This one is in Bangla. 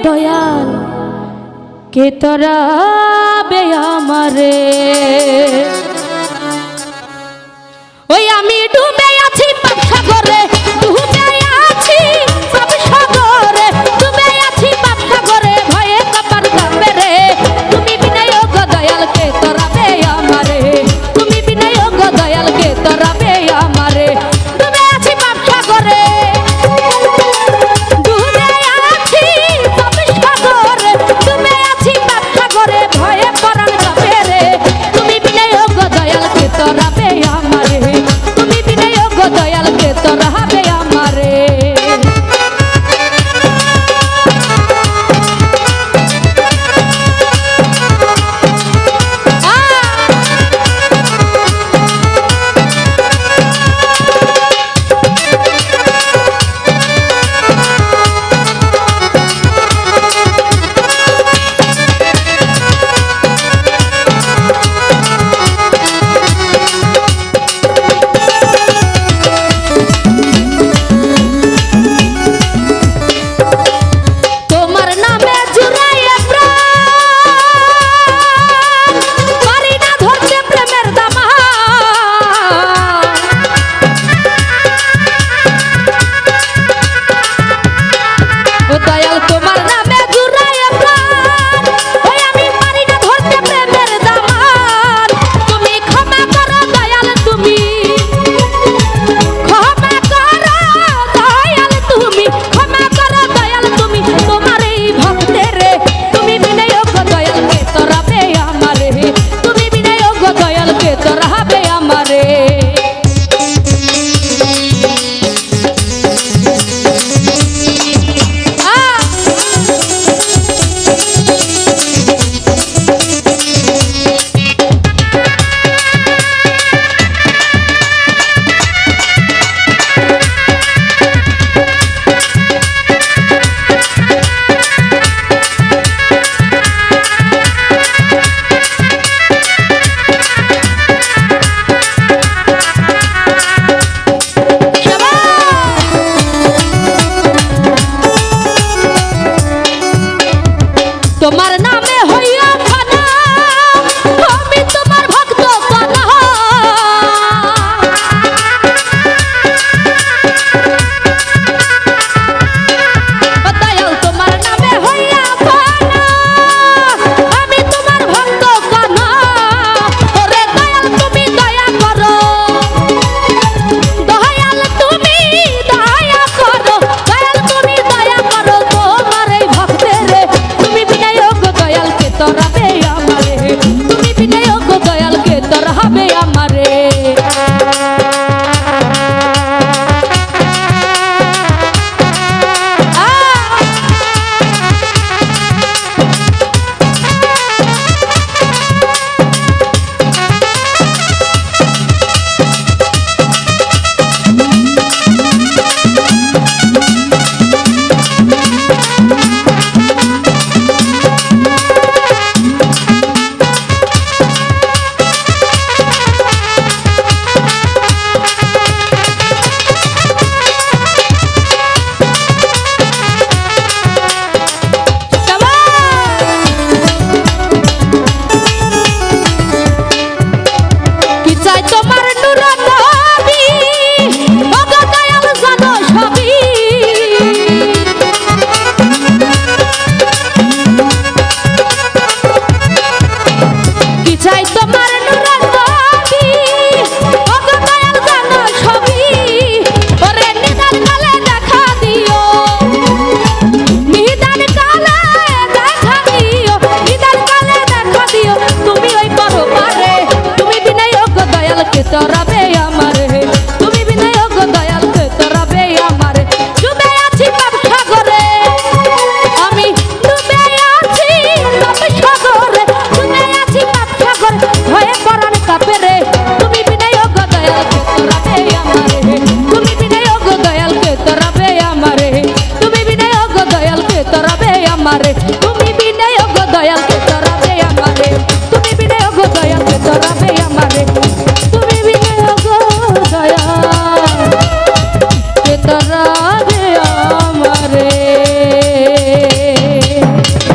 দয়াল কে তরাবে আমারে। ওই আমি ডুবে আছি পাপ সাগরে, ডুবে আছি পাপ সাগরে, ডুবে আছি পাপ সাগরে, ভয়ে কাপার কাঁপে রে। তুমি বিনয় গো দয়াল কে তরাবে আমারে, তুমি বিনয় গো দয়াল কে তরাবে আমারে। ডুবে আছি পাপ সাগরে, ডুবে আছি পাপ সাগরে, ডুবে আছি পাপ সাগরে, ভয়ে পরাণ কাঁপে রে। তুমি বিনয় গো দয়াল কে তরাবে আমারে, তুমি বিনয় গো দয়াল কে তরাবে আমারে। তোমার নামে জুড়াইয়া প্রাণ, পারি না ধরতে প্রেমের দামান। ও দয়াল তোমার নামে জুড়াইয়া প্রাণ, ওই আমি পারি না ধরতে প্রেমের দামান। তুমি ক্ষমা করো দয়াল, তুমি ক্ষমা করো দয়াল, তুমি ক্ষমা করো দয়াল, তুমি তোমার এই ভক্তের রে। তুমি বিনয় গো দয়াল কে তরাবে আমারে, তুমি বিনয় গো দয়াল কে তরাবে আমারে। তোমার নামে হইয়া ফানা, আমি তোমার ভক্ত কানা। ও দয়াল তোমার নামে হইয়া ফানা, আমি তোমার ভক্ত কানা। ওরে দয়াল তুমি দয়া করো, দয়াল তুমি দয়া করো, দয়াল তুমি দয়া করো তোমার এই ভক্তের রে। তুমি বিনয় গো দয়াল কে তরাবে আমারে, তুমি বিনয় গো দয়াল কে তরাবে আমারে। কি চাই তোমার নূর নবী, ও গো দয়াল জানো সবই। কি চাই তোমার নূর নবী, ও গো দয়াল জানো সবই। ওরে নিদান কালে দেখা দিও, নিদান কালে দেখা দিও, নিদান কালে দেখা দিও। তুমি ওই করো পারে, তুমি বিনয় গো দয়াল কে তরাবে আমারে, তুমি বিনয় গো দয়াল কে তরাবে আমারে। ডুবে আছি পাপ সাগরে, আমি ডুবে আছি পাপ সাগরে, ডুবে আছি পাপ সাগরে, ভয়ে পরাণ কাঁপে রে। তুমি বিনয় গো দয়াল কে তরাবে আমারে, তুমি বিনয় গো দয়াল কে তরাবে আমারে, তুমি বিনয় গো দয়াল কে তরাবে আমারে।